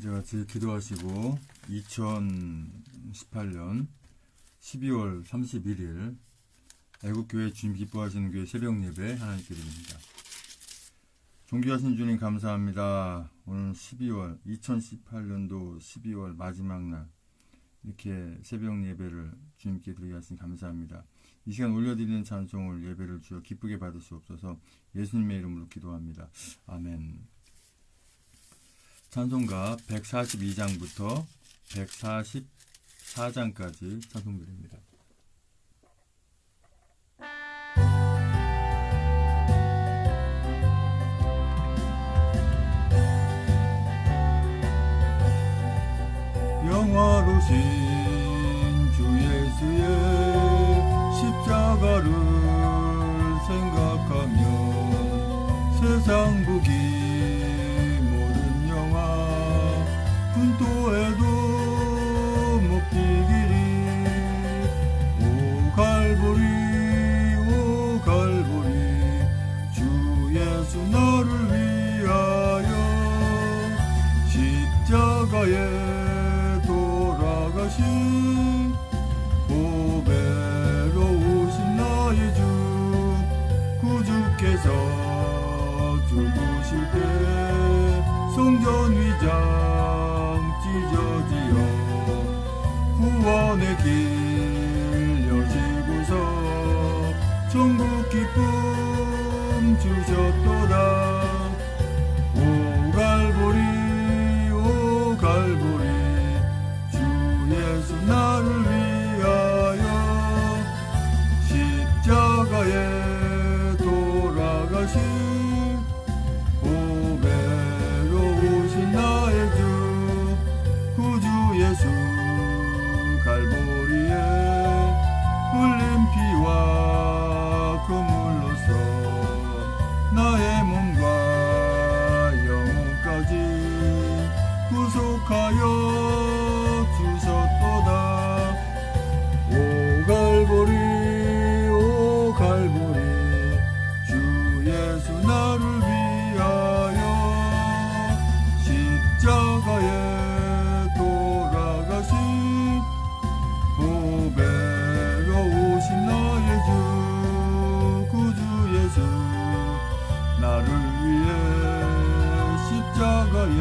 이제 같이 기도하시고 2018년 12월 31일 애국교회 주님 기뻐하시는 교회 새벽 예배 하나님께 드립니다. 존귀하신 주님 감사합니다. 오늘 2018년도 12월 마지막 날 이렇게 새벽 예배를 주님께 드리게 하시니 감사합니다. 이 시간 올려드리는 찬송을 예배를 주여 기쁘게 받을 수 없어서 예수님의 이름으로 기도합니다. 아멘. 찬송가 142장부터 144장까지 찬송드립니다. 영화로신 주 예수의 십자가를 생각하며 세상 복이 모든 영화 분토에도 먹히기를 오 갈보리 주 예수 나를 위하여 십자가에 돌아가신 보배로우신 나의 주 구주께서 죽으실 때 성전 위장 찢어지어 구원의 길 여시고서 천국 기쁨 주셨도다. 오 갈보리 주 예수 나를 위하여 십자가에 돌아가신 보배로우신 나의 주 구주 예수 갈보리에 흘린 피와 그물로써 나의 몸과 영혼까지 구속하여 주셨도다. 오 갈보리 주 예수 나를 위하여 십자가에 돌아가신 보배로우신 나의 주 구주 예수 나를 위해 십자가에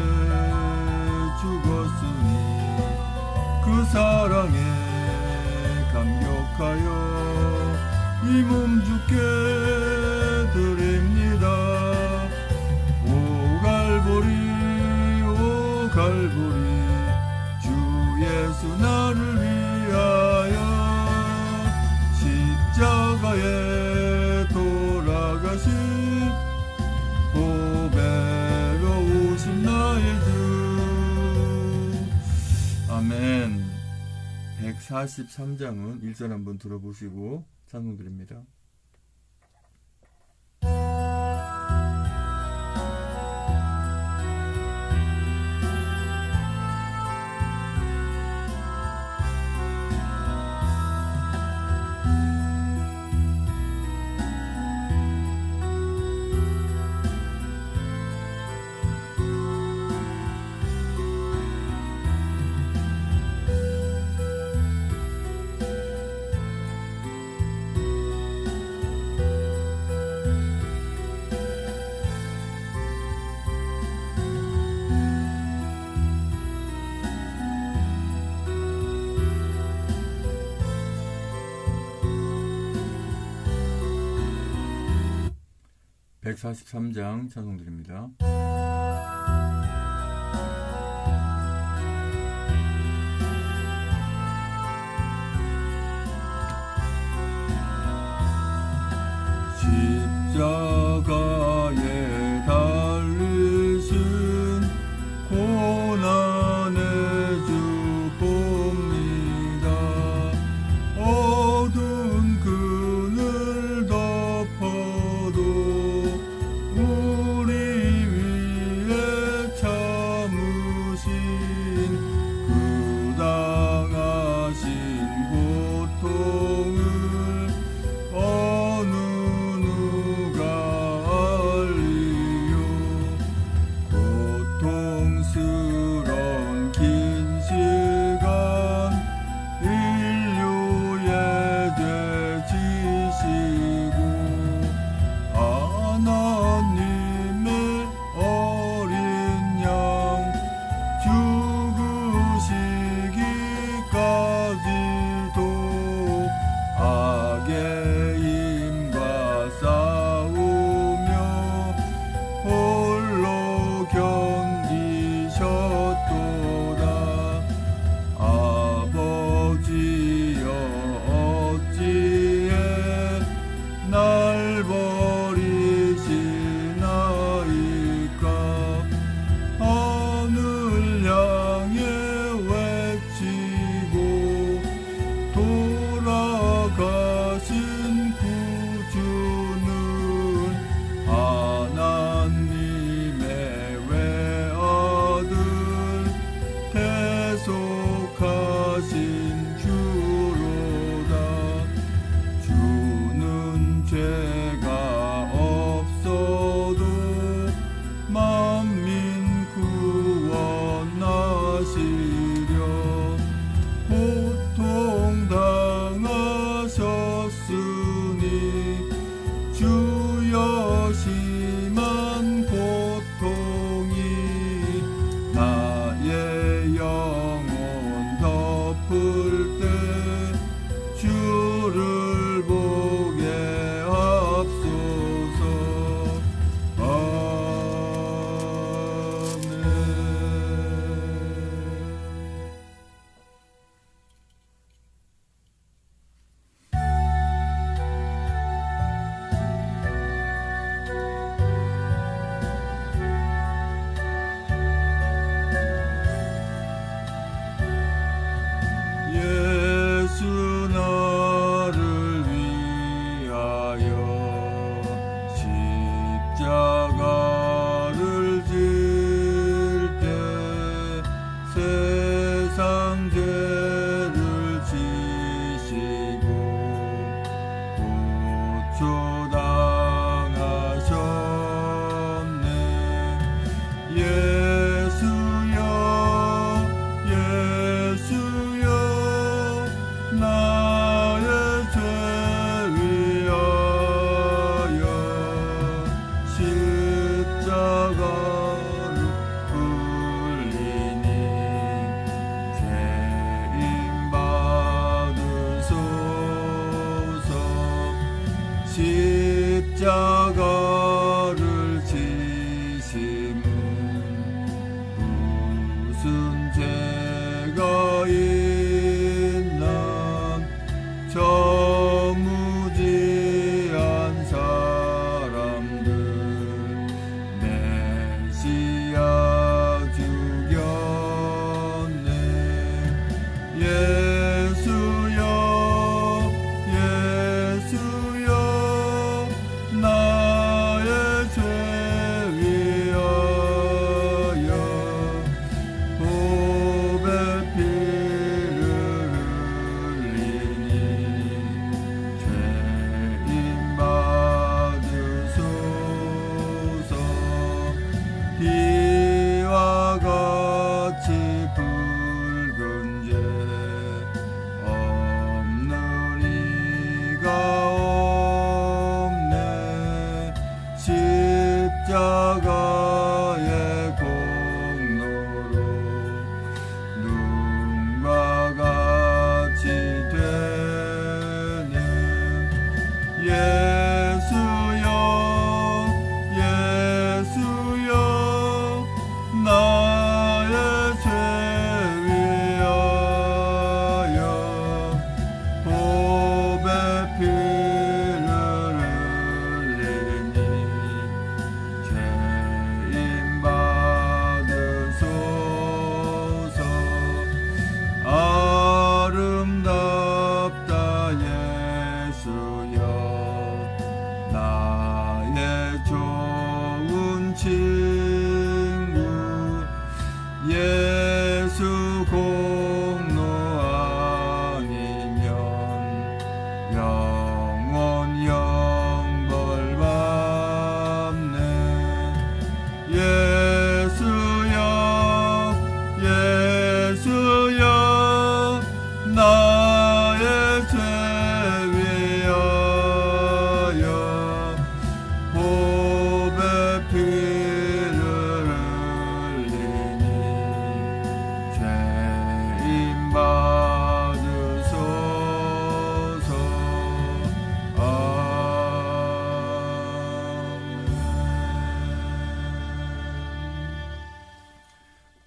죽었으니 그 사랑에 감격하여 이 몸 주께 드립니다. 오 갈보리 주 예수 나를 위하여 십자가에 돌아가신 보배로우신 나의 주. 아멘. 143장은 1절 한번 들어보시고 찬송드립니다. (143장) 찬송드립니다. 십자가에 달리신 고난의 주 봅니다. 어두운 그늘 덮어도 우리 위에 참으신 그 당하신 고통을 어느 누가 알리요. 고통스러운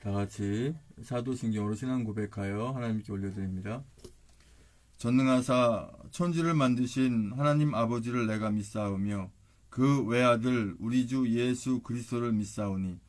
다 같이 사도신경으로 신앙 고백하여 하나님께 올려드립니다. 전능하사 천지를 만드신 하나님 아버지를 내가 믿사오며 그 외아들 우리 주 예수 그리스도를 믿사오니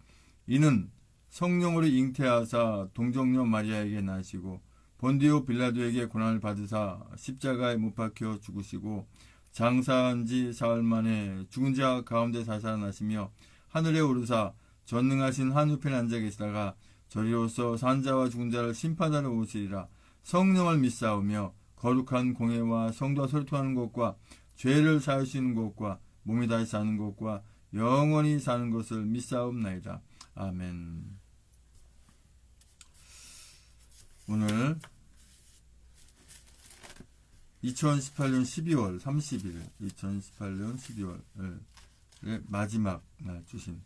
이는 성령으로 잉태하사 동정녀 마리아에게 나시고 본디오 빌라도에게 고난을 받으사 십자가에 못 박혀 죽으시고 장사한 지 사흘 만에 죽은 자 가운데 살아나시며 하늘에 오르사 전능하신 한우편에 앉아 계시다가 저리로서 산자와 죽은 자를 심판하러 오시리라. 성령을 믿사오며 거룩한 공예와 성도와 소통하는 것과 죄를 사하시는 것과 몸이 다시 사는 것과 영원히 사는 것을 믿사옵나이다. 아멘. 오늘 2018년 12월 30일 2018년 12월의 마지막 날 주신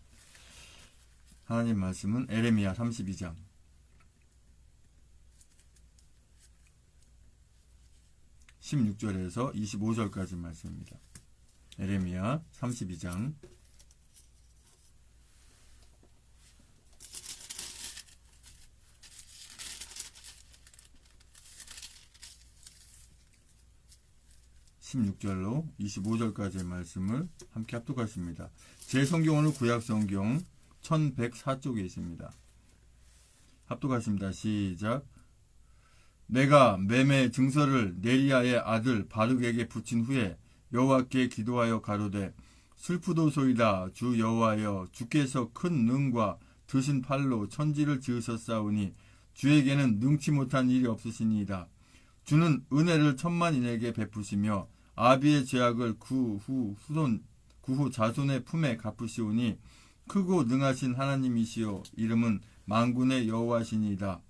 하나님 말씀은 에레미야 32장 16절에서 25절까지 말씀입니다. 에레미야 32장 16절로 25절까지의 말씀을 함께 합독하십니다. 제 성경은 구약성경 1104쪽에 있습니다. 합독하십니다. 시작. 내가 매매 증서를 네리야의 아들 바룩에게 붙인 후에 여호와께 기도하여 가로되 슬프도소이다. 주 여호와여, 주께서 큰 능과 드신 팔로 천지를 지으셨사오니 주에게는 능치 못한 일이 없으시니이다. 주는 은혜를 천만인에게 베푸시며 아비의 죄악을 구후 자손의 품에 갚으시오니 크고 능하신 하나님이시요 이름은 만군의 여호와시니이다.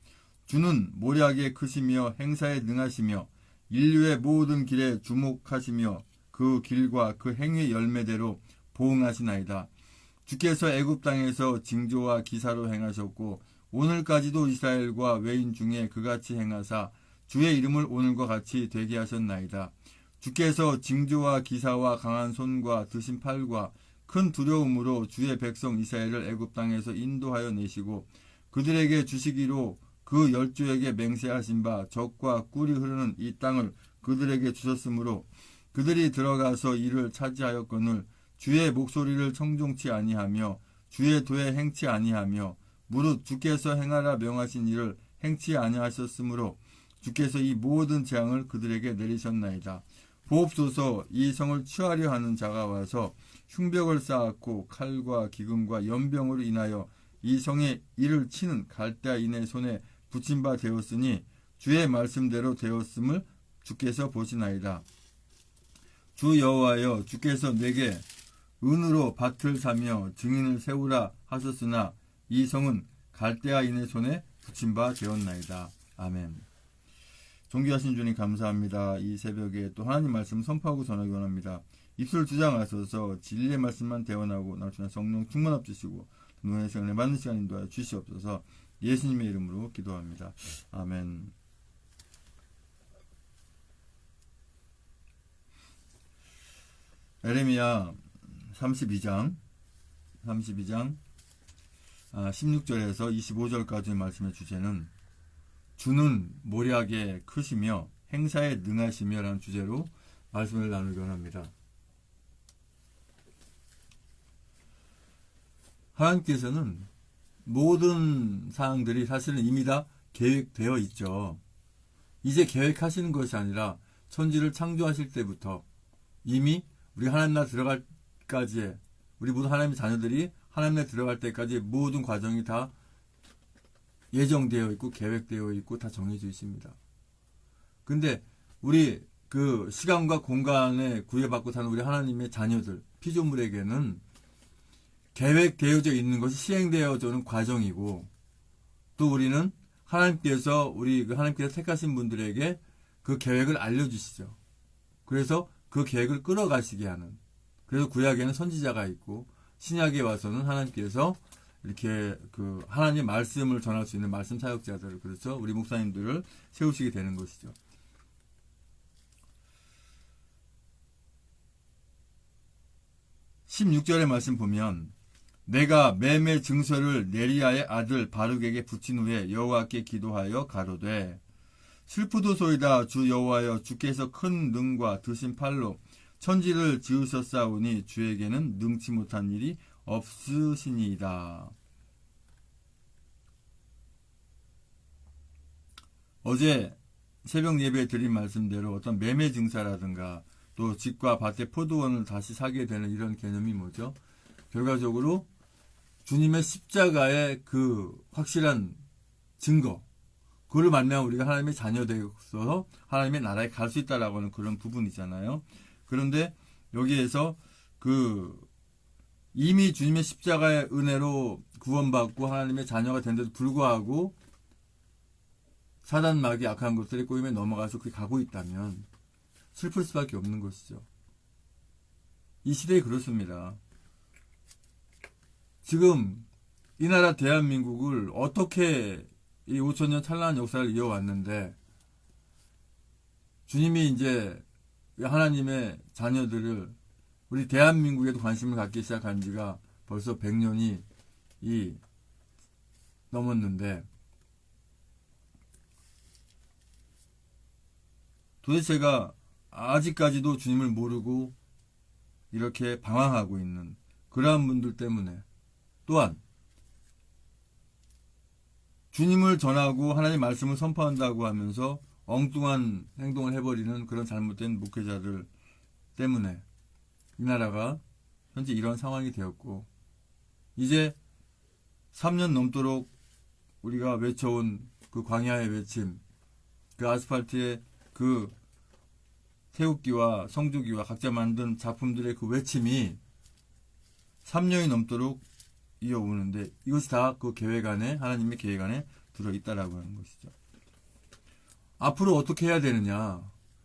주는 모략에 크시며 행사에 능하시며 인류의 모든 길에 주목하시며 그 길과 그 행위의 열매대로 보응하시나이다. 주께서 애굽 땅에서 징조와 기사로 행하셨고 오늘까지도 이스라엘과 외인 중에 그같이 행하사 주의 이름을 오늘과 같이 되게 하셨나이다. 주께서 징조와 기사와 강한 손과 드신 팔과 큰 두려움으로 주의 백성 이스라엘을 애굽 땅에서 인도하여 내시고 그들에게 주시기로 그 열조에게 맹세하신 바 젖과 꿀이 흐르는 이 땅을 그들에게 주셨으므로 그들이 들어가서 이를 차지하였거늘 주의 목소리를 청종치 아니하며 주의 도에 행치 아니하며 무릇 주께서 행하라 명하신 일을 행치 아니하셨으므로 주께서 이 모든 재앙을 그들에게 내리셨나이다. 보옵소서. 이 성을 취하려 하는 자가 와서 흉벽을 쌓았고 칼과 기근과 연병으로 인하여 이 성에 이를 치는 갈대아인의 손에 붙임 바 되었으니 주의 말씀대로 되었음을 주께서 보시나이다. 주 여호와여, 주께서 내게 은으로 밭을 사며 증인을 세우라 하셨으나 이 성은 갈대아인의 손에 붙임 바 되었나이다. 아멘. 존귀하신 주님 감사합니다. 이 새벽에 또 하나님 말씀 선포하고 전하기 원합니다. 입술 주장하셔서 진리의 말씀만 대원하고 나주나 성령 충만 없으시고 눈의 시간에 맞는 시간 인도하여 주시옵소서. 예수님의 이름으로 기도합니다. 아멘. 에레미야 32장 16절에서 25절까지의 말씀의 주제는 주는 모략에 크시며 행사에 능하시며 라는 주제로 말씀을 나누기 원합니다. 하나님께서는 모든 사항들이 사실은 이미 다 계획되어 있죠. 이제 계획하시는 것이 아니라 천지를 창조하실 때부터 이미 우리 하나님 나라 들어갈 때까지의 우리 모든 하나님의 자녀들이 하나님 나라에 들어갈 때까지 모든 과정이 다 예정되어 있고 계획되어 있고 다 정해져 있습니다. 근데 우리 그 시간과 공간에 구애받고 사는 우리 하나님의 자녀들, 피조물에게는 계획되어져 있는 것이 시행되어져는 과정이고 또 우리는 하나님께서 하나님께서 택하신 분들에게 그 계획을 알려주시죠. 그래서 그 계획을 끌어가시게 하는, 그래서 구약에는 선지자가 있고 신약에 와서는 하나님께서 이렇게 그 하나님의 말씀을 전할 수 있는 말씀 사역자들을, 그래서 우리 목사님들을 세우시게 되는 것이죠. (16절의) 말씀 보면 내가 매매 증서를 네리야의 아들 바룩에게 붙인 후에 여호와께 기도하여 가로되 슬프도소이다 주 여호와여 주께서 큰 능과 드신 팔로 천지를 지으셨사오니 주에게는 능치 못한 일이 없으시니이다. 어제 새벽 예배에 드린 말씀대로 어떤 매매 증사라든가 또 집과 밭의 포도원을 다시 사게 되는 이런 개념이 뭐죠? 결과적으로 주님의 십자가의 그 확실한 증거, 그를 만나면 우리가 하나님의 자녀되어서 하나님의 나라에 갈 수 있다라고 하는 그런 부분이잖아요. 그런데 여기에서 이미 주님의 십자가의 은혜로 구원받고 하나님의 자녀가 된데도 불구하고 사단 마귀 악한 것들의 꼬임에 넘어가서 그렇게 가고 있다면 슬플 수밖에 없는 것이죠. 이 시대에 그렇습니다. 지금 이 나라 대한민국을 어떻게 이 5천년 찬란한 역사를 이어왔는데 주님이 이제 하나님의 자녀들을 우리 대한민국에도 관심을 갖기 시작한 지가 벌써 100년이 넘었는데 도대체가 아직까지도 주님을 모르고 이렇게 방황하고 있는 그러한 분들 때문에 또한 주님을 전하고 하나님 말씀을 선포한다고 하면서 엉뚱한 행동을 해버리는 그런 잘못된 목회자들 때문에 이 나라가 현재 이런 상황이 되었고 이제 3년 넘도록 우리가 외쳐온 그 광야의 외침, 그 아스팔트의 그 태극기와 성조기와 각자 만든 작품들의 그 외침이 3년이 넘도록 이어오는데 이것이 다 그 계획 안에 하나님의 계획 안에 들어있다라고 하는 것이죠. 앞으로 어떻게 해야 되느냐?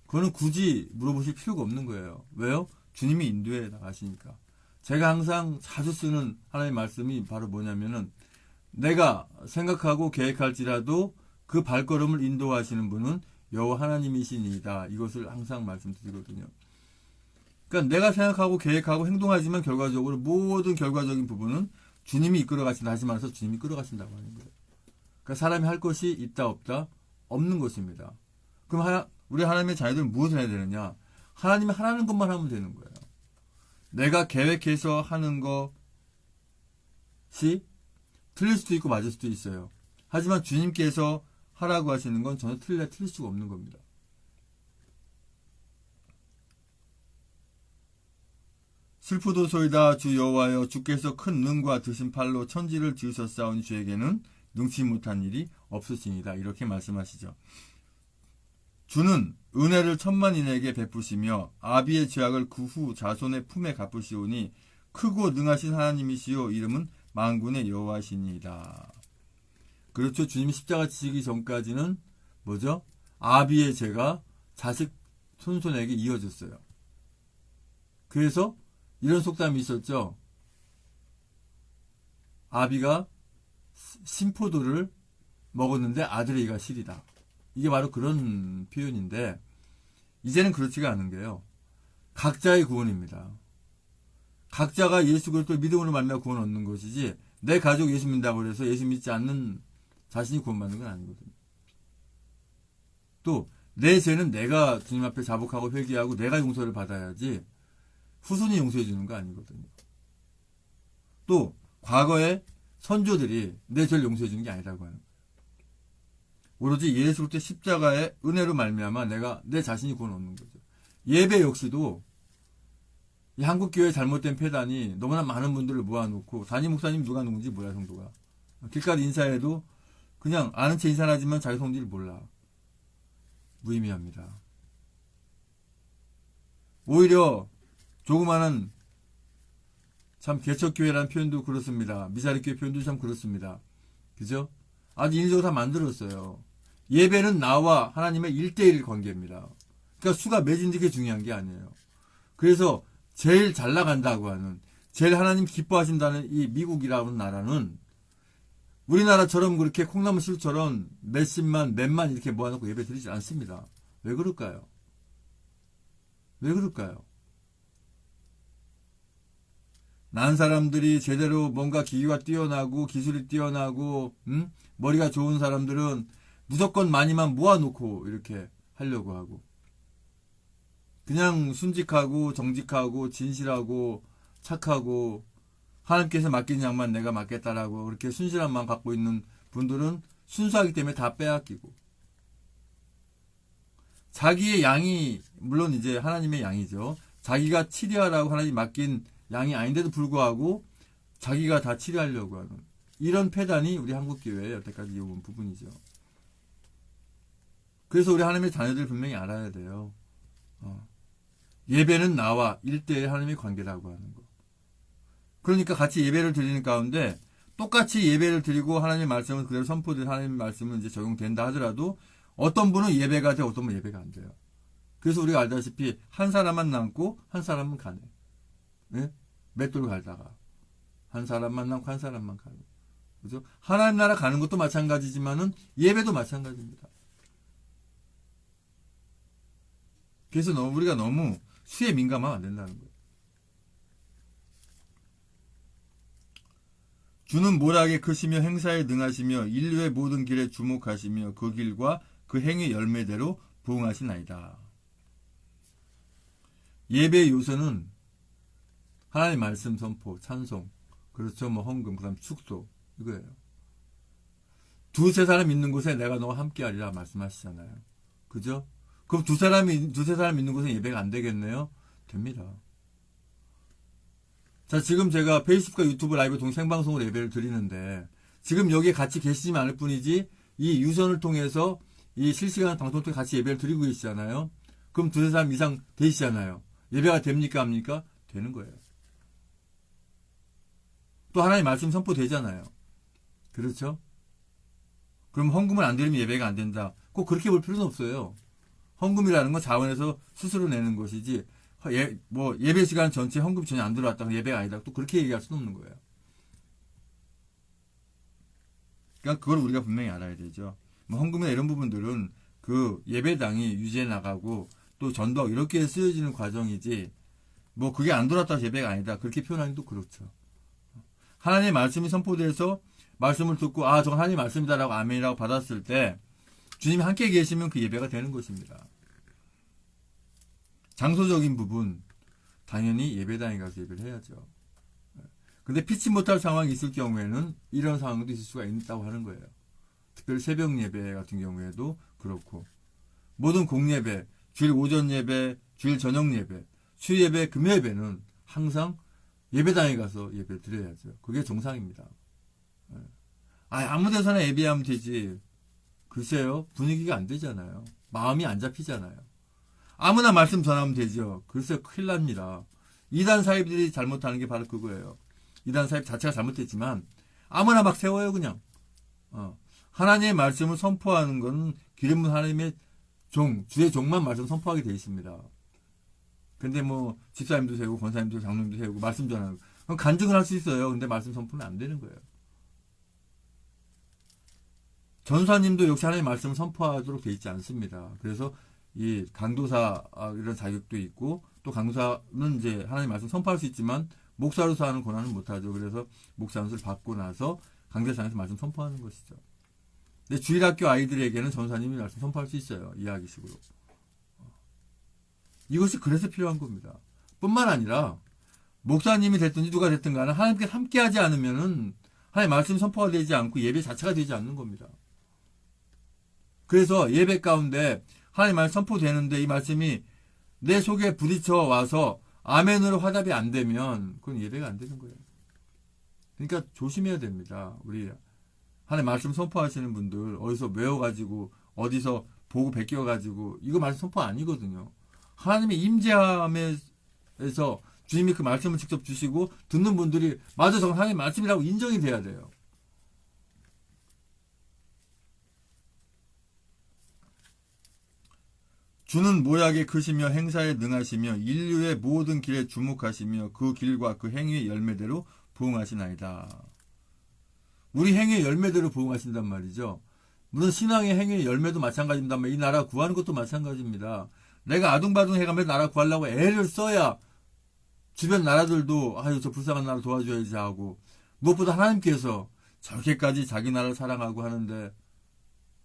그거는 굳이 물어보실 필요가 없는 거예요. 왜요? 주님이 인도해 나가시니까. 제가 항상 자주 쓰는 하나님의 말씀이 바로 뭐냐면은 내가 생각하고 계획할지라도 그 발걸음을 인도하시는 분은 여호와 하나님이시니이다. 이것을 항상 말씀드리거든요. 그러니까 내가 생각하고 계획하고 행동하지만 결과적으로 모든 결과적인 부분은 주님이 이끌어 가신다. 다시 말해서 주님이 끌어 가신다고 하는 거예요. 그러니까 사람이 할 것이 있다 없다 없는 것입니다. 그럼 우리 하나님의 자녀들은 무엇을 해야 되느냐? 하나님이 하라는 것만 하면 되는 거예요. 내가 계획해서 하는 것이 틀릴 수도 있고 맞을 수도 있어요. 하지만 주님께서 하라고 하시는 건 전혀 틀릴 수가 없는 겁니다. 슬프도소이다 주 여호와여 주께서 큰 능과 드신 팔로 천지를 지으셨사오니 주에게는 능치 못한 일이 없으시니이다. 이렇게 말씀하시죠. 주는 은혜를 천만인에게 베푸시며 아비의 죄악을 그 후 자손의 품에 갚으시오니 크고 능하신 하나님이시요 이름은 만군의 여호와시니이다. 그렇죠. 주님이 십자가 지시기 전까지는 뭐죠? 아비의 죄가 자식 손손에게 이어졌어요. 그래서 이런 속담이 있었죠. 아비가 신포도를 먹었는데 아들의 이가 시리다. 이게 바로 그런 표현인데 이제는 그렇지가 않은 게요. 각자의 구원입니다. 각자가 예수 그리스도를 믿음으로 만나 구원 얻는 것이지 내 가족 예수 믿는다고 해서 예수 믿지 않는 자신이 구원받는 건 아니거든요. 또 내 죄는 내가 주님 앞에 자복하고 회개하고 내가 용서를 받아야지 후손이 용서해 주는 거 아니거든요. 또 과거의 선조들이 내 죄를 용서해 주는 게 아니라고 하는 거예요. 오로지 예수 그리스도의 십자가의 은혜로 말미암아 내가 내 자신이 구원 얻는 거죠. 예배 역시도 이 한국교회의 잘못된 폐단이 너무나 많은 분들을 모아놓고 담임 목사님 누가 누군지 몰라 성도가 길가에 인사해도 그냥 아는 체 인사하지만 자기 성질을 몰라. 무의미합니다. 오히려 조그마한 참 개척교회라는 표현도 그렇습니다. 미사리교회 표현도 참 그렇습니다. 그죠? 아주 인식으로 다 만들었어요. 예배는 나와 하나님의 1대1 관계입니다. 그러니까 수가 매진이 게 중요한 게 아니에요. 그래서 제일 잘 나간다고 하는 제일 하나님 기뻐하신다는 이 미국이라는 나라는 우리나라처럼 그렇게 콩나물 시루처럼 몇십만 몇만 이렇게 모아놓고 예배 드리지 않습니다. 왜 그럴까요? 왜 그럴까요? 난 사람들이 제대로 뭔가 기기가 뛰어나고 기술이 뛰어나고 머리가 좋은 사람들은 무조건 많이만 모아놓고 이렇게 하려고 하고, 그냥 순직하고 정직하고 진실하고 착하고 하나님께서 맡긴 양만 내가 맡겠다라고 그렇게 순실한 마음 갖고 있는 분들은 순수하기 때문에 다 빼앗기고, 자기의 양이 물론 이제 하나님의 양이죠. 자기가 치료하라고 하나님 맡긴 양이 아닌데도 불구하고 자기가 다 치료하려고 하는 이런 패단이 우리 한국교회의 여태까지 이어온 부분이죠. 그래서 우리 하나님의 자녀들 분명히 알아야 돼요. 예배는 나와 1대1 하나님의 관계라고 하는 거. 그러니까 같이 예배를 드리는 가운데 똑같이 예배를 드리고 하나님의 말씀을 그대로 선포된 하나님의 말씀은 이제 적용된다 하더라도 어떤 분은 예배가 돼, 어떤 분은 예배가 안 돼요. 그래서 우리가 알다시피 한 사람만 남고 한 사람은 가네. 네? 맷돌 갈다가 한 사람만 남고 한 사람만 가네. 그죠? 하나님 나라 가는 것도 마찬가지지만은 예배도 마찬가지입니다. 그래서 우리가 너무 수에 민감하면 안 된다는 거예요. 주는 모락에 크시며 행사에 능하시며 인류의 모든 길에 주목하시며 그 길과 그 행위 열매대로 부응하시나이다. 예배의 요소는 하나님 말씀 선포, 찬송, 그렇죠, 뭐 헌금, 그다음 축소, 이거예요. 두세 사람 있는 곳에 내가 너와 함께하리라 말씀하시잖아요. 그죠? 그럼 두세 사람 있는 곳에 예배가 안 되겠네요? 됩니다. 자, 지금 제가 페이스북과 유튜브 라이브 동생방송으로 예배를 드리는데 지금 여기에 같이 계시지만 않을 뿐이지 이 유선을 통해서 이 실시간 방송을 통해 같이 예배를 드리고 계시잖아요. 그럼 두세 사람 이상 되시잖아요. 예배가 됩니까? 합니까? 되는 거예요. 또 하나님 말씀 선포되잖아요. 그렇죠? 그럼 헌금을 안 드리면 예배가 안 된다. 꼭 그렇게 볼 필요는 없어요. 헌금이라는 건 자원에서 스스로 내는 것이지 예배 시간 전체 헌금 전혀 안 들어왔다 예배가 아니다. 또 그렇게 얘기할 수는 없는 거예요. 그러니까 그걸 우리가 분명히 알아야 되죠. 뭐 헌금이나 이런 부분들은 그 예배당이 유지해 나가고 또 전도하고 이렇게 쓰여지는 과정이지 뭐 그게 안 들어왔다 예배가 아니다. 그렇게 표현하기도 그렇죠. 하나님의 말씀이 선포돼서 말씀을 듣고 저건 하나님의 말씀이다라고 아멘이라고 받았을 때 주님이 함께 계시면 그 예배가 되는 것입니다. 장소적인 부분 당연히 예배당에 가서 예배를 해야죠. 근데 피치 못할 상황이 있을 경우에는 이런 상황도 있을 수가 있다고 하는 거예요. 특별히 새벽 예배 같은 경우에도 그렇고 모든 공예배, 주일 오전 예배, 주일 저녁 예배, 수요 예배, 금요 예배는 항상 예배당에 가서 예배 드려야죠. 그게 정상입니다. 아무 데서나 예배하면 되지. 글쎄요, 분위기가 안 되잖아요. 마음이 안 잡히잖아요. 아무나 말씀 전하면 되죠. 글쎄요, 큰일 납니다. 이단 사입들이 잘못하는 게 바로 그거예요. 이단 사입 자체가 잘못됐지만 아무나 막 세워요, 그냥. 하나님의 말씀을 선포하는 건 기름은 하나님의 주의 종만 말씀 선포하게 되어 있습니다. 근데 뭐 집사님도 세우고 권사님도 장로님도 세우고 말씀 전하고 그럼 간증을 할 수 있어요. 근데 말씀 선포는 안 되는 거예요. 전사님도 역시 하나님의 말씀을 선포하도록 되어 있지 않습니다. 그래서 이 강도사 이런 자격도 있고 또 강도사는 이제 하나님의 말씀 선포할 수 있지만 목사로서 하는 권한은 못하죠. 그래서 목사 연수를 받고 나서 강대상에서 말씀 선포하는 것이죠. 근데 주일학교 아이들에게는 전사님이 말씀 선포할 수 있어요. 이야기식으로. 이것이 그래서 필요한 겁니다. 뿐만 아니라 목사님이 됐든지 누가 됐든 간에 하나님께 함께하지 않으면은 하나님의 말씀 선포가 되지 않고 예배 자체가 되지 않는 겁니다. 그래서 예배 가운데 하나님 말씀 선포되는데 이 말씀이 내 속에 부딪혀 와서 아멘으로 화답이 안 되면 그건 예배가 안 되는 거예요. 그러니까 조심해야 됩니다. 우리 하나님 말씀 선포하시는 분들 어디서 외워가지고 어디서 보고 베껴가지고 이거 말씀 선포 아니거든요. 하나님의 임재함에서 주님이 그 말씀을 직접 주시고 듣는 분들이 맞아 저건 하나님의 말씀이라고 인정이 돼야 돼요. 주는 모약에 크시며 행사에 능하시며 인류의 모든 길에 주목하시며 그 길과 그 행위의 열매대로 부응하시나이다. 우리 행위의 열매대로 부응하신단 말이죠. 물론 신앙의 행위의 열매도 마찬가지입니다만 이 나라 구하는 것도 마찬가지입니다. 내가 아둥바둥 해가면서 나라 구하려고 애를 써야 주변 나라들도 아유 저 불쌍한 나라 도와줘야지 하고 무엇보다 하나님께서 저렇게까지 자기 나라를 사랑하고 하는데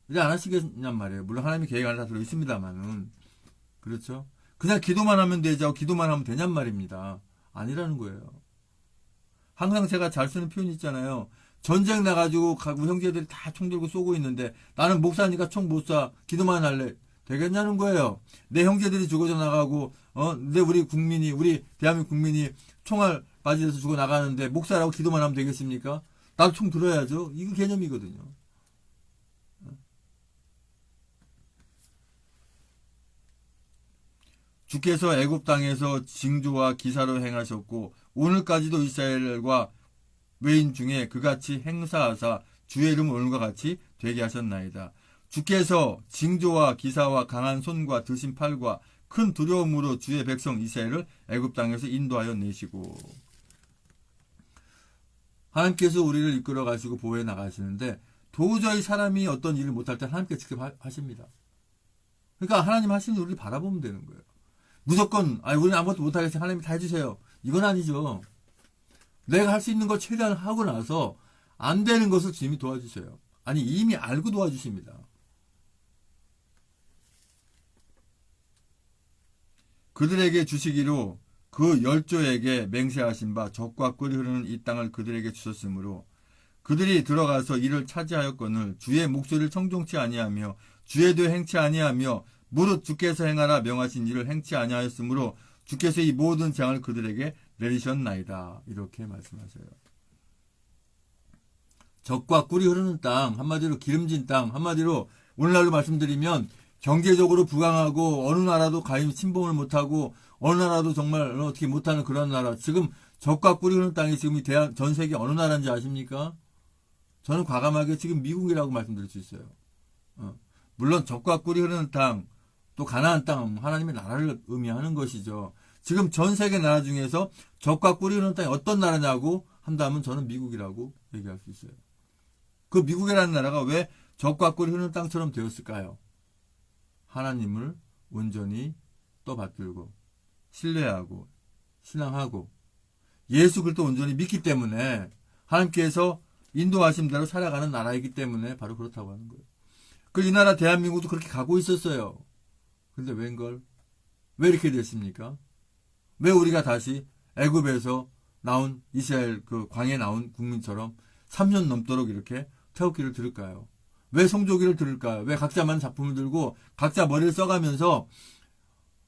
왜 안 하시겠냔 말이에요. 물론 하나님이 계획 안에 다 들어 있습니다만은 그렇죠. 그냥 기도만 하면 되죠. 기도만 하면 되냔 말입니다. 아니라는 거예요. 항상 제가 잘 쓰는 표현이 있잖아요. 전쟁 나가지고 우리 형제들이 다 총 들고 쏘고 있는데 나는 목사니까 총 못 쏴. 기도만 할래. 되겠냐는 거예요. 내 형제들이 죽어져 나가고 내 우리 국민이 우리 대한민국 국민이 총알 맞이해서 죽어 나가는데 목사라고 기도만 하면 되겠습니까? 나도 총 들어야죠. 이거 개념이거든요. 주께서 애굽 땅에서 징조와 기사로 행하셨고 오늘까지도 이스라엘과 외인 중에 그같이 행사하사 주의 이름 오늘과 같이 되게 하셨나이다. 주께서 징조와 기사와 강한 손과 드신 팔과 큰 두려움으로 주의 백성 이스라엘을 애굽 땅에서 인도하여 내시고 하나님께서 우리를 이끌어 가시고 보호해 나가시는데 도저히 사람이 어떤 일을 못할 때 하나님께서 직접 하십니다. 그러니까 하나님 하시는 우리를 바라보면 되는 거예요. 무조건 우리는 아무것도 못하겠어요. 하나님이 다 해주세요. 이건 아니죠. 내가 할 수 있는 걸 최대한 하고 나서 안 되는 것을 주님이 도와주세요. 아니 이미 알고 도와주십니다. 그들에게 주시기로 그 열조에게 맹세하신 바 젖과 꿀이 흐르는 이 땅을 그들에게 주셨으므로 그들이 들어가서 이를 차지하였거늘 주의 목소리를 청종치 아니하며 주의 도 행치 아니하며 무릇 주께서 행하라 명하신 일을 행치 아니하였으므로 주께서 이 모든 재앙을 그들에게 내리셨나이다. 이렇게 말씀하세요. 젖과 꿀이 흐르는 땅, 한마디로 기름진 땅, 한마디로 오늘날로 말씀드리면 경제적으로 부강하고 어느 나라도 가히 침범을 못하고 어느 나라도 정말 어떻게 못하는 그런 나라. 지금 젖과 꿀이 흐르는 땅이 지금 전 세계 어느 나라인지 아십니까? 저는 과감하게 지금 미국이라고 말씀드릴 수 있어요. 물론 젖과 꿀이 흐르는 땅, 또 가나안 땅, 하나님의 나라를 의미하는 것이죠. 지금 전 세계 나라 중에서 젖과 꿀이 흐르는 땅이 어떤 나라냐고 한다면 저는 미국이라고 얘기할 수 있어요. 그 미국이라는 나라가 왜 젖과 꿀이 흐르는 땅처럼 되었을까요? 하나님을 온전히 떠받들고 신뢰하고 신앙하고 예수 그리스도 온전히 믿기 때문에 하나님께서 인도하신 대로 살아가는 나라이기 때문에 바로 그렇다고 하는 거예요. 이 나라 대한민국도 그렇게 가고 있었어요. 그런데 웬걸? 왜 이렇게 됐습니까? 왜 우리가 다시 애굽에서 나온 이스라엘 그 광야에 나온 국민처럼 3년 넘도록 이렇게 태극기를 들을까요? 왜 성조기를 들을까요? 왜 각자만 작품을 들고 각자 머리를 써가면서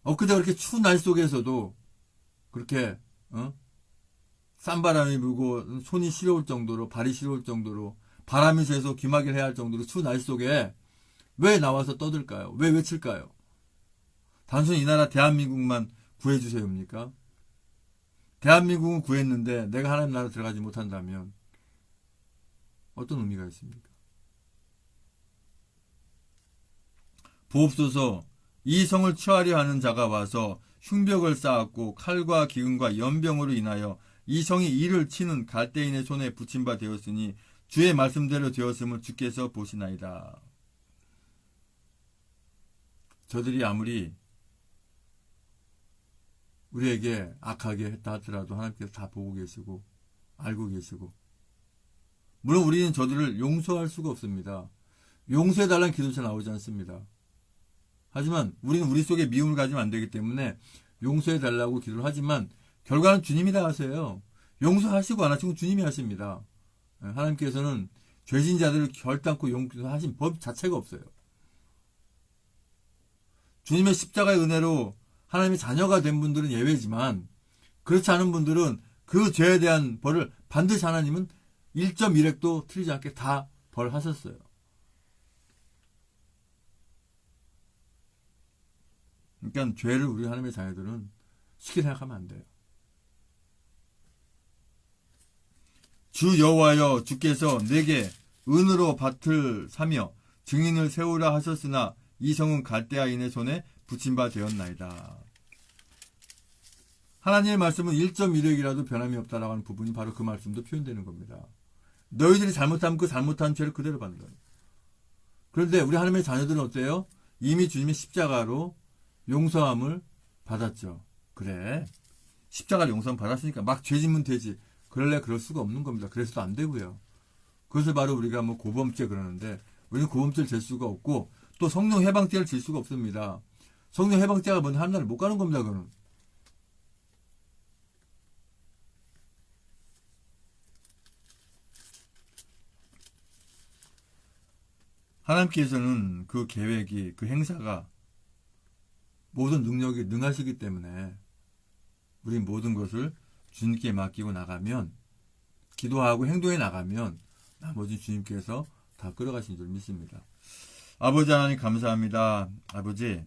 엊그제 그렇게 추운 날 속에서도 그렇게 싼바람이 불고 손이 시려울 정도로 발이 시려울 정도로 바람이 세서 귀마개를 해야 할 정도로 추운 날 속에 왜 나와서 떠들까요? 왜 외칠까요? 단순히 이 나라 대한민국만 구해주세요입니까? 대한민국은 구했는데 내가 하나님 나라 들어가지 못한다면 어떤 의미가 있습니까? 보옵소서 이 성을 취하려 하는 자가 와서 흉벽을 쌓았고 칼과 기근과 연병으로 인하여 이 성이 이를 치는 갈대인의 손에 붙임 바 되었으니 주의 말씀대로 되었음을 주께서 보시나이다. 저들이 아무리 우리에게 악하게 했다 하더라도 하나님께서 다 보고 계시고 알고 계시고 물론 우리는 저들을 용서할 수가 없습니다. 용서해달라는 기도가 나오지 않습니다. 하지만 우리는 우리 속에 미움을 가지면 안 되기 때문에 용서해달라고 기도를 하지만 결과는 주님이 다 하세요. 용서하시고 안 하시고 주님이 하십니다. 하나님께서는 죄진 자들을 결단코 용서하신 법 자체가 없어요. 주님의 십자가의 은혜로 하나님의 자녀가 된 분들은 예외지만 그렇지 않은 분들은 그 죄에 대한 벌을 반드시 하나님은 1.1획도 틀리지 않게 다 벌하셨어요. 그러니까 죄를 우리 하나님의 자녀들은 쉽게 생각하면 안 돼요. 주 여호와여 주께서 내게 은으로 밭을 사며 증인을 세우라 하셨으나 이 성은 갈대아인의 손에 붙임 바 되었나이다. 하나님의 말씀은 1.1획이라도 변함이 없다라고 하는 부분이 바로 그 말씀도 표현되는 겁니다. 너희들이 잘못하면 그 잘못한 죄를 그대로 받는다. 그런데 우리 하나님의 자녀들은 어때요? 이미 주님의 십자가로 용서함을 받았죠. 그래. 십자가를 용서 받았으니까 막 죄짓면 되지. 그럴래 그럴 수가 없는 겁니다. 그래서도 안 되고요. 그것을 바로 우리가 뭐 고범죄 그러는데 우리는 고범죄를 질 수가 없고 또 성령 해방죄를 질 수가 없습니다. 성령 해방죄가 뭔지 하늘나라를 못 가는 겁니다. 그는 하나님께서는 그 계획이 그 행사가 모든 능력이 능하시기 때문에 우리 모든 것을 주님께 맡기고 나가면 기도하고 행동해 나가면 나머지 주님께서 다 끌어가신 줄 믿습니다. 아버지 하나님 감사합니다. 아버지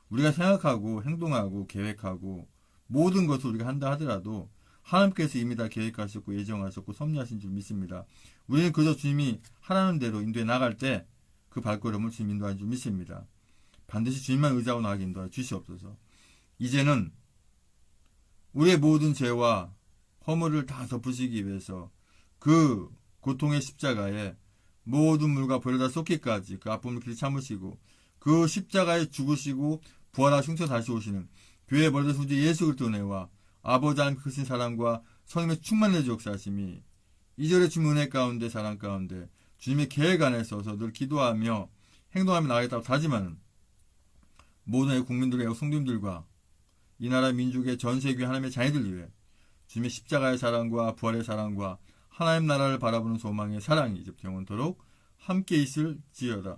우리가 생각하고 행동하고 계획하고 모든 것을 우리가 한다 하더라도 하나님께서 이미 다 계획하셨고 예정하셨고 섭리하신 줄 믿습니다. 우리는 그저 주님이 하라는 대로 인도해 나갈 때 그 발걸음을 주님 인도하신 줄 믿습니다. 반드시 주님만 의지하고 나가게 인도하여 주시옵소서. 이제는 우리의 모든 죄와 허물을 다 덮으시기 위해서 그 고통의 십자가에 모든 물과 벌을 다 쏟기까지 그 아픔을 길이 참으시고 그 십자가에 죽으시고 부활하신 후 다시 오시는 교회의 머리를 후지 예수 그리스도 은혜와 아버지 하나님 크신 사랑과 성령의 충만의 역사하심이 이절의 주님 은혜 가운데 사랑 가운데 주님의 계획 안에 서서 늘 기도하며 행동하며 나가겠다고 다짐하는 모든 국민들과 성도님들과 이 나라 민족의 전 세계 하나님의 자녀들 위해 주님의 십자가의 사랑과 부활의 사랑과 하나님 나라를 바라보는 소망의 사랑이 이제부터 영원토록 함께 있을지어다.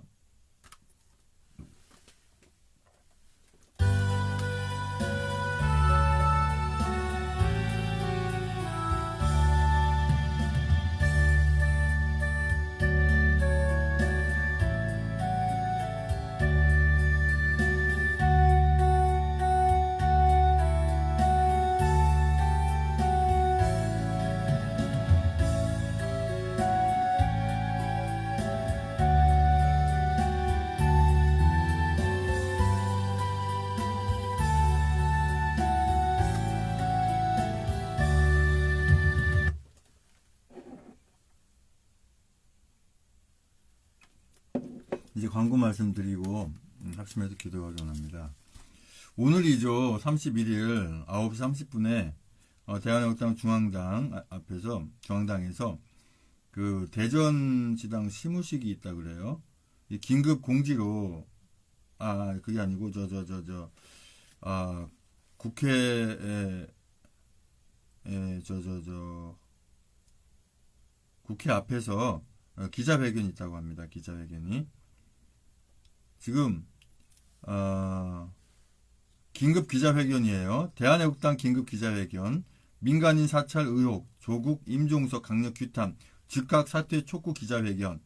이제 광고 말씀드리고 합심해서 기도가 전합니다. 오늘이죠. 31일 9시 30분에 대한애국당 중앙당 앞에서 중앙당에서 그 대전지당 시무식이 있다 그래요. 이 긴급 공지로 그게 아니고 국회에 국회 앞에서 기자회견이 있다고 합니다. 기자회견이 지금 긴급 기자회견이에요. 대한애국당 긴급 기자회견. 민간인 사찰 의혹, 조국 임종석 강력 규탄, 즉각 사퇴 촉구 기자회견.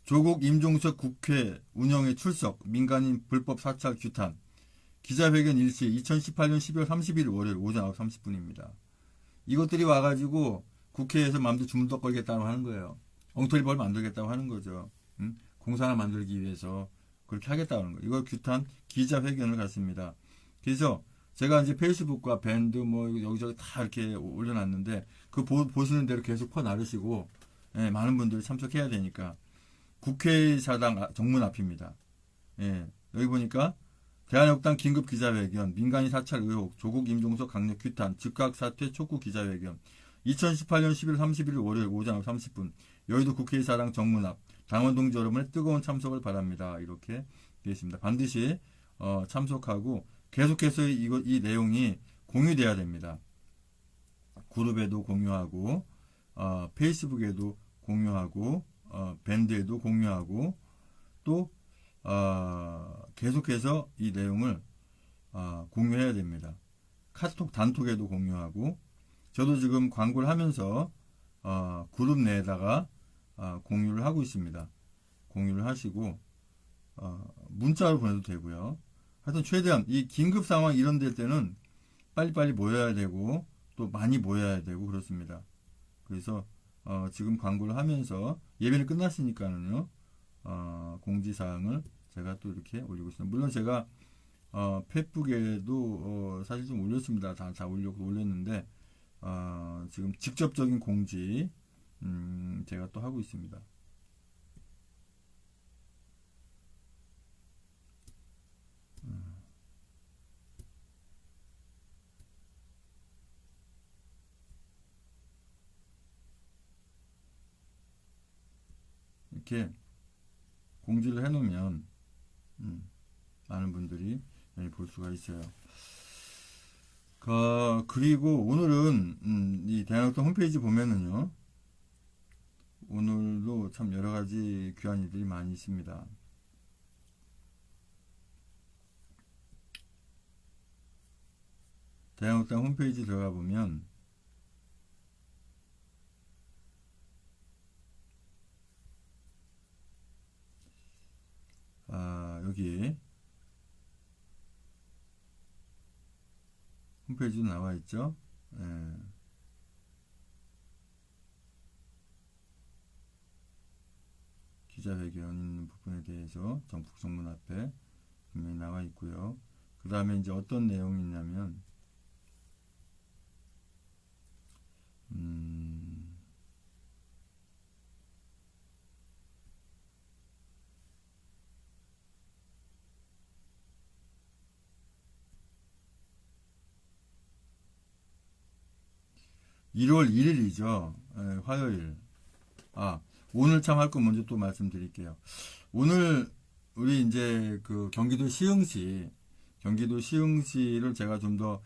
조국 임종석 국회 운영에 출석, 민간인 불법 사찰 규탄. 기자회견 일시 2018년 12월 31일 월요일 오전 9시 30분입니다. 이것들이 와가지고 국회에서 마음대로 주문떡거리겠다고 하는 거예요. 엉터리벌 만들겠다고 하는 거죠. 공사 하나 만들기 위해서 그렇게 하겠다고 하는 거예요. 이걸 규탄 기자회견을 갖습니다. 그래서 제가 이제 페이스북과 밴드 뭐 여기저기 다 이렇게 올려놨는데 그 보시는 대로 계속 퍼 나르시고 많은 분들이 참석해야 되니까 국회의사당 정문 앞입니다. 여기 보니까 대한애국당 긴급 기자회견, 민간인 사찰 의혹, 조국 임종석 강력 규탄, 즉각 사퇴 촉구 기자회견. 2018년 11월 31일 월요일 오전 30분 여의도 국회의사당 정문 앞 당원 동지 여러분의 뜨거운 참석을 바랍니다. 이렇게 되어 있습니다. 반드시 참석하고 계속해서 이 내용이 공유돼야 됩니다. 그룹에도 공유하고 페이스북에도 공유하고 밴드에도 공유하고 또 계속해서 이 내용을 공유해야 됩니다. 카톡 단톡에도 공유하고 저도 지금 광고를 하면서 그룹 내에다가 공유를 하고 있습니다. 공유를 하시고 문자로 보내도 되고요. 하여튼 최대한 이 긴급 상황 이런 될 때는 빨리빨리 모여야 되고 또 많이 모여야 되고 그렇습니다. 그래서 지금 광고를 하면서 예배는 끝났으니까는요. 공지사항을 제가 또 이렇게 올리고 있습니다. 물론 제가 페이스북에도 사실 좀 올렸습니다. 다 올렸는데 지금 직접적인 공지 제가 또 하고 있습니다. 이렇게 공지를 해놓으면 많은 분들이 볼 수가 있어요. 그리고 오늘은 이 대한학교 홈페이지 보면은요, 오늘도 참 여러가지 귀한 일들이 많이 있습니다. 대한학당 홈페이지 들어가 보면 여기 홈페이지도 나와 있죠. 예. 기자회견 있는 부분에 대해서 전국 정문 앞에 분명히 나와 있고요. 그 다음에 이제 어떤 내용이 있냐면 음, (1월 1일이죠) 화요일. 오늘 참 할 거 먼저 또 말씀드릴게요. 오늘 우리 이제 그 경기도 시흥시를 제가 좀 더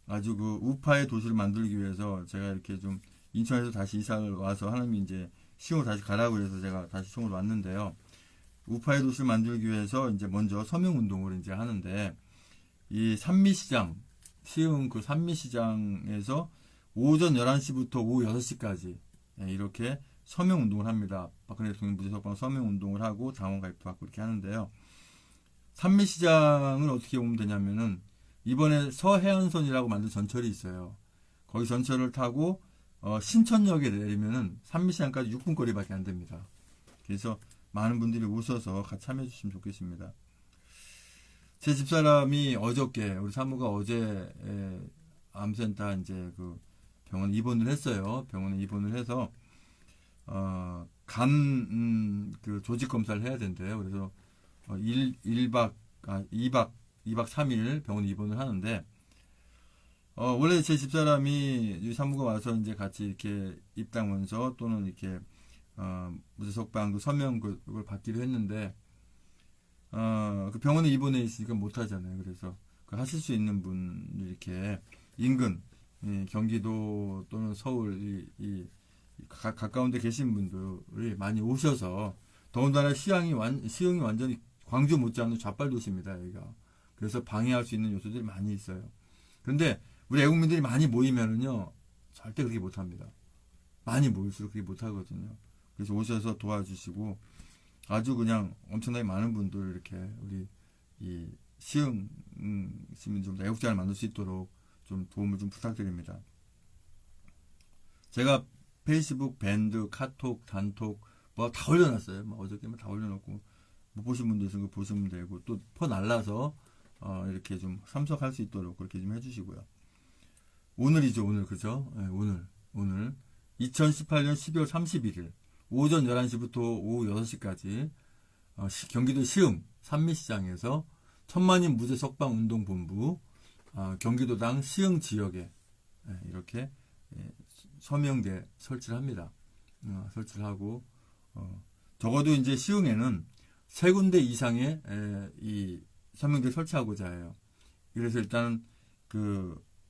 아주 그 우파의 도시를 만들기 위해서 제가 이렇게 좀 인천에서 다시 이사를 와서 하나님이 이제 시흥으로 다시 가라고 해서 제가 다시 시흥으로 왔는데요. 우파의 도시를 만들기 위해서 이제 먼저 서명운동을 이제 하는데, 이 산미시장, 시흥 그 산미시장에서 오전 11시부터 오후 6시까지 이렇게 서명운동을 합니다. 박근혜 대통령 무죄석방 서명운동을 하고 당원 가입도 받고 이렇게 하는데요. 산미시장을 어떻게 보면 되냐면은 이번에 서해안선이라고 만든 전철이 있어요. 거기 전철을 타고 신천역에 내리면은 산미시장까지 6분 거리밖에 안 됩니다. 그래서 많은 분들이 오셔서 같이 참여해 주시면 좋겠습니다. 제 집사람이 어저께, 우리 사모가 어제 암센터 이제 그 병원에 입원을 했어요. 병원에 입원을 해서 그 조직 검사를 해야 된대요. 그래서 2박 3일 병원에 입원을 하는데, 원래 제 집사람이 이 사무가 와서 이제 같이 이렇게 입당원서 또는 이렇게 무죄석방 그 서명 그걸 받기로 했는데, 그 병원에 입원해 있으니까 못 하잖아요. 그래서 그 하실 수 있는 분 이렇게 인근 경기도 또는 서울 가까운 데 계신 분들이 많이 오셔서, 더군다나 시흥이 완전히 광주 못지않은 좌빨 도시입니다, 여기가. 그래서 방해할 수 있는 요소들이 많이 있어요. 그런데 우리 애국민들이 많이 모이면은요, 절대 그렇게 못합니다. 많이 모일수록 그렇게 못하거든요. 그래서 오셔서 도와주시고, 아주 그냥 엄청나게 많은 분들 이렇게 우리 이 시흥 시민들 애국자를 만들 수 있도록 좀 도움을 좀 부탁드립니다. 제가 페이스북, 밴드, 카톡, 단톡 뭐 다 올려놨어요. 어저께만 다 올려놓고 못 보신 분들 있으면 보시면 되고, 또 퍼 날라서 이렇게 좀 참석할 수 있도록 그렇게 좀 해주시고요. 오늘이죠, 오늘. 그죠? 네, 오늘 2018년 12월 31일 오전 11시부터 오후 6시까지 경기도 시흥 산미시장에서 천만인 무죄 석방 운동본부 경기도당 시흥 지역에 이렇게 서명대 설치를 합니다. 설치를 하고 적어도 이제 시흥에는 3군데 이상의 이 서명대 설치하고자 해요. 그래서 일단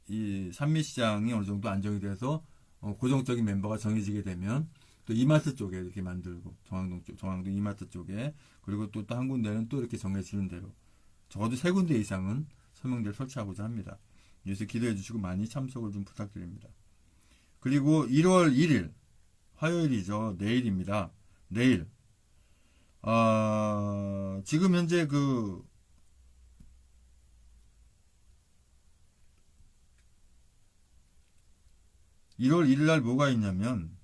이 산미시장이 어느 정도 안정이 돼서 고정적인 멤버가 정해지게 되면 또 이마트 쪽에 이렇게 만들고, 정왕동 이마트 쪽에, 그리고 또 한 군데는 또 이렇게 정해지는 대로 적어도 3군데 이상은 서명대를 설치하고자 합니다. 그래서 기도해 주시고 많이 참석을 좀 부탁드립니다. 그리고 1월 1일 화요일이죠. 내일입니다. 내일 지금 현재 1월 1일 날 뭐가 있냐면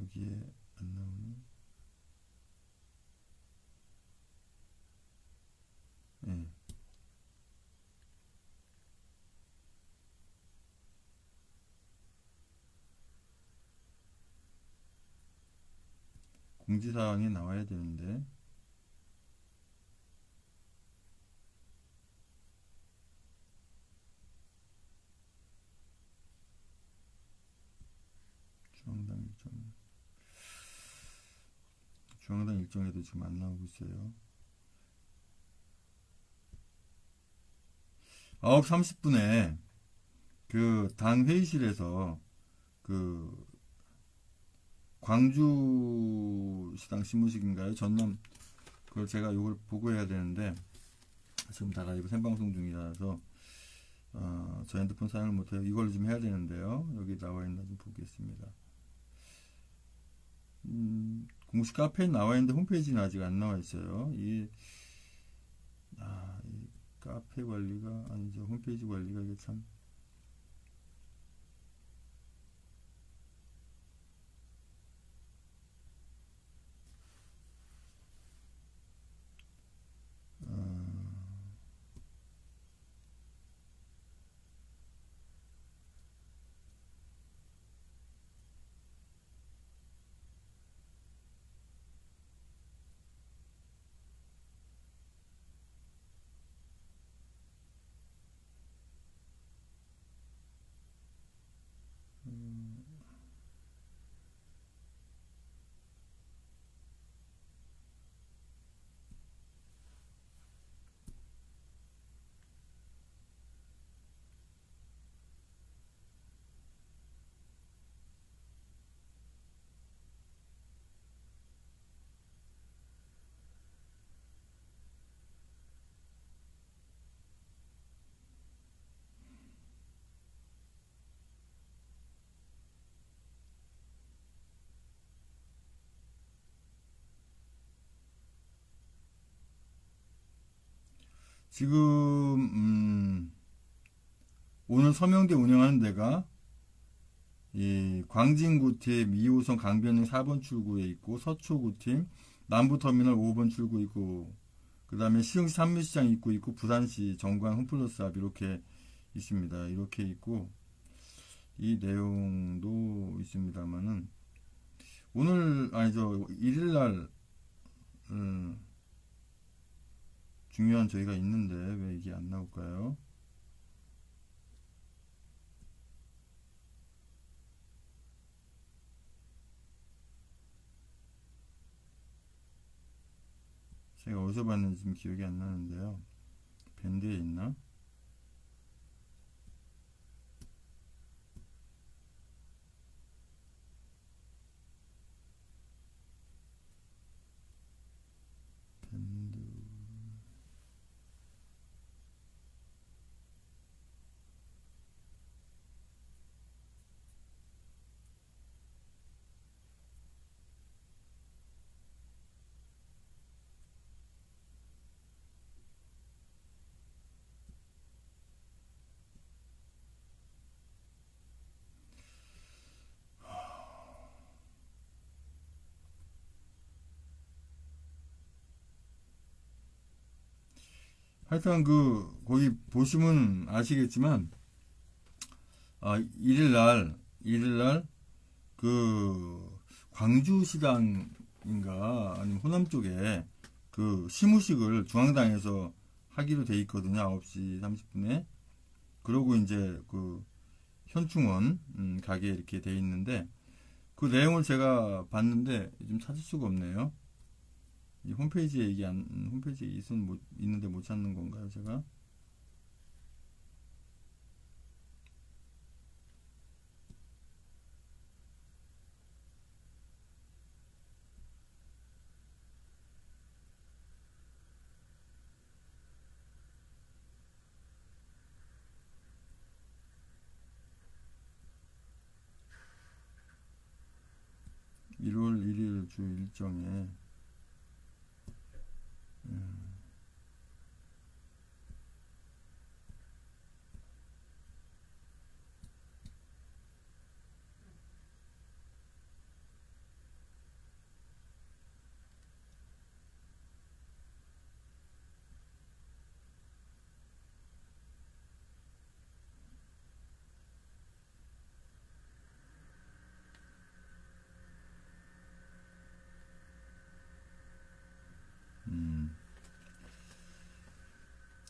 여기에 안 나오네. 네. 공지사항이 나와야 되는데, 중앙당 일정에도 지금 안 나오고 있어요. 9시 30분에 그 당 회의실에서 그 광주시당 신문식인가요? 전남 그걸 제가 이걸 보고해야 되는데 지금 다 라이브 생방송 중이라서 저 핸드폰 사용을 못해요. 이걸 좀 해야 되는데요. 여기 나와 있나 좀 보겠습니다. 공식 카페에 나와 있는데 홈페이지는 아직 안 나와 있어요. 이 카페 관리가 아니죠. 홈페이지 관리가 이게 참 지금 오늘 서명대 운영하는 데가 이 광진구팀 2호선 강변역 4번 출구에 있고 서초구팀 남부터미널 5번 출구 있고 그 다음에 시흥시 산미시장 입구 있고 부산시 정관 홈플러스 앞 이렇게 있습니다. 이렇게 있고 이 내용도 있습니다만은 오늘 아니죠 일일날 중요한 저희가 있는데 왜 이게 안 나올까요? 제가 어디서 봤는지 지금 기억이 안 나는데요. 밴드에 있나? 밴드 하여튼 거기 보시면 아시겠지만 일일날 광주시당인가 아니면 호남 쪽에 그 시무식을 중앙당에서 하기로 돼 있거든요. 9시 30분에. 그러고 이제 그 현충원 가게 이렇게 돼 있는데 그 내용을 제가 봤는데 좀 찾을 수가 없네요. 이 홈페이지에 홈페이지에 있는데 못 찾는 건가요, 제가? (1월 1일) 주 일정에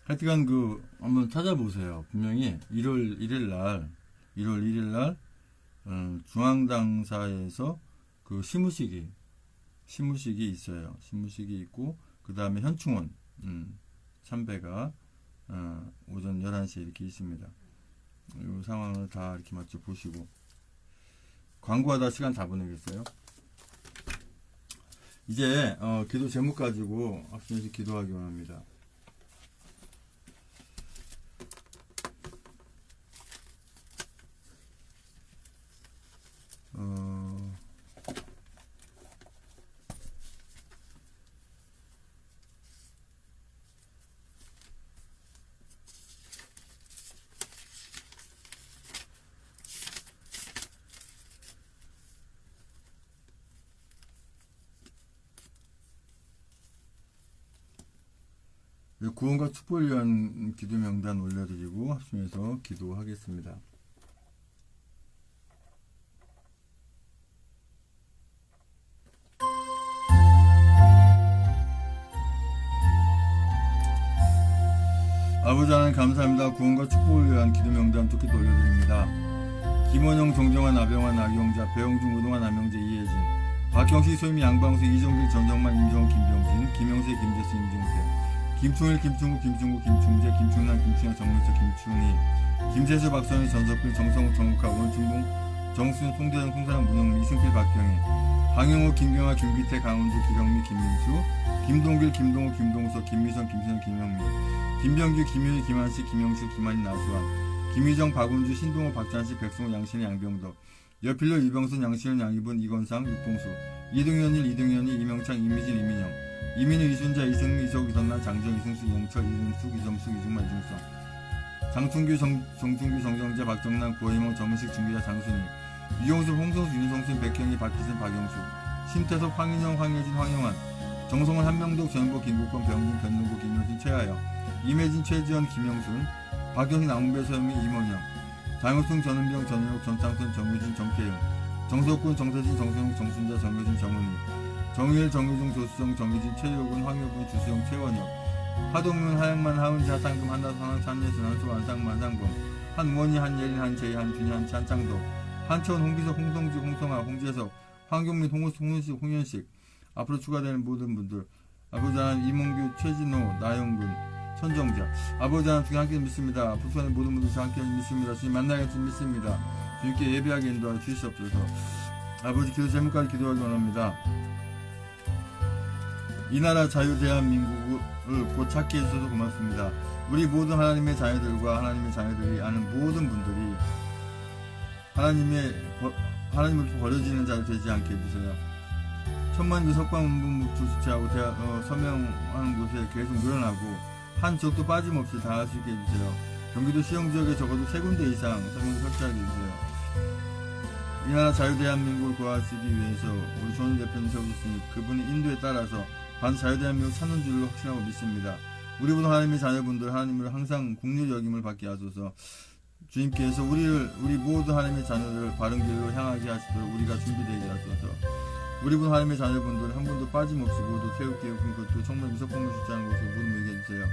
하여튼간 한번 찾아보세요. 분명히 1월 1일 날 중앙당사에서 그 시무식이 있어요. 시무식이 있고, 그 다음에 현충원, 참배가, 오전 11시에 이렇게 있습니다. 이 상황을 다 이렇게 맞춰 보시고, 광고하다 시간 다 보내겠어요. 이제, 기도 제목 가지고 학생에서 기도하기 원합니다. 구원과 축복을 위한 기도 명단 올려드리고 합심해서 기도하겠습니다. 아버지 하나님 감사합니다. 구원과 축복을 위한 기도 명단 두 개 올려드립니다. 김원영, 정정환, 나병환, 나경자, 배영중, 우동환, 남영재, 이혜진, 박경식, 소임이, 양방수, 이정길, 전정만, 임정호, 김병진, 김영세, 김재수, 임종태, 김충일, 김충구, 김충구, 김충재, 김충남, 김충현, 정문수, 김충희, 김재수, 박선희, 전석필, 정성우, 정욱하, 원충봉, 정수현, 송대영, 송사람, 문영미, 이승필, 박경혜, 강영호, 김경아, 김기태, 강원주, 기경미, 김민수, 김동길, 김동호, 김동석, 김미선, 김신현, 김영민, 김병규, 김효희, 김한식, 김영수, 김한인, 나수환, 김희정, 박운주, 신동호, 박찬식, 백승호, 양신혜, 양병덕, 여필로, 이병선, 양시현, 양이분, 이건상, 육봉수, 이등현일, 이등현이, 이명창, 이미진, 이민영, 이민우, 이순자, 이승미, 이석, 이선나, 장정, 이승수, 영철, 이준숙, 이점숙, 이중만, 이중성, 장충규, 정충규, 정정자, 박정남, 고혜몽, 정은식, 중기자, 장순희, 유용수, 홍성수, 윤성순, 백경희, 박희순, 박영수, 심태섭, 황인영, 황혜진, 황영환, 정성원, 한명덕, 전보, 김국권, 병준, 변동구, 김효진, 최하영, 임혜진, 최지원, 김영순, 박영희, 남은배, 서영미, 임원영, 장효승, 전은병, 전현욱, 전창선, 정유진, 정태영, 정석군, 정세진, 정세웅, 정순자, 정효진, 정은희, 정일, 정유중, 조수정, 정유진, 최효근, 황효근, 주수영, 최원혁, 하동문, 하영만, 하은자, 상금, 한다선, 한찬예순, 한수, 한상만, 상범, 한원희, 한예린, 한재희, 한준희, 한치, 한창도, 한채원, 홍기석, 홍성주, 홍성아, 홍재석, 황경민, 홍은식, 홍현식, 앞으로 추가되는 모든 분들, 아버지 하나님, 이몽규, 최진호, 나영근, 천정자, 아버지 하나님 주께 함께 믿습니다. 북한의 모든 분들 함께 믿습니다. 주님 만나겠지 믿습니다. 주님께 예배하게 인도하여 주시옵소서. 아버지 기도 제목까지 기도하기 원합니다. 이 나라 자유 대한민국을 곧 찾게 해주셔서 고맙습니다. 우리 모든 하나님의 자녀들과 하나님의 자녀들이 아는 모든 분들이 하나님으로부터 버려지는 자를 되지 않게 해주세요. 천만주 석방문부 주체하고 서명하는 곳에 계속 늘어나고 한 지역도 빠짐없이 다 할 수 있게 해주세요. 경기도 시흥지역에 적어도 3군데 이상 서명을 설치하게 해주세요. 이 나라 자유 대한민국을 구하시기 위해서 우리 조원희 대표님 세우셨으니 그분의 인도에 따라서 반 자유 대한민국을 찾는 줄로 확신하고 믿습니다. 우리 모든 하나님의 자녀분들 하나님을 항상 국률 여김을 받게 하소서. 주님께서 우리 모든 하나님의 자녀들을 바른 길로 향하게 하시도록 우리가 준비되게 하소서. 우리 모든 하나님의 자녀분들 한 분도 빠짐없이 모두 태우게 해오신 것도 정말 미석공을 주지 않은 것을 모두 모이게 해주세요.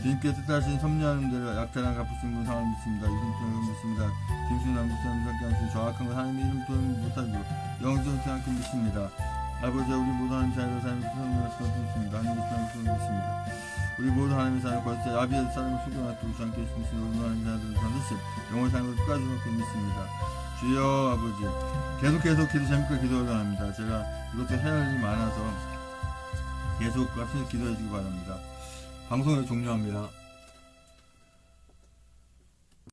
주님께 뜻하신 섭리하는 대로 약탈한 갚으신 분 상을 믿습니다. 이승표를 믿습니다. 김순남 목사님 함께하신 정확한 것 하나님의 이름 또는 못하죠. 영전 생각해 믿습니다. 아버지 우리 모든 하나님 자녀를 삶에서 소명을 믿습니다. 하나님의 사랑을 소명을 믿습니다. 우리 모든 하나님의 사랑을 거듭 아비의 사랑을 소중하게 두지 않게 해주시면 우리 하나님의 자녀들을 반드시 영원히 삶을 끝까지 놓고 믿습니다. 주여 아버지 계속 기도 제목과 기도를 원합니다. 제가 이것도 해야 할 일이 많아서 계속 앞서 기도해 주기 바랍니다. 방송을 종료합니다.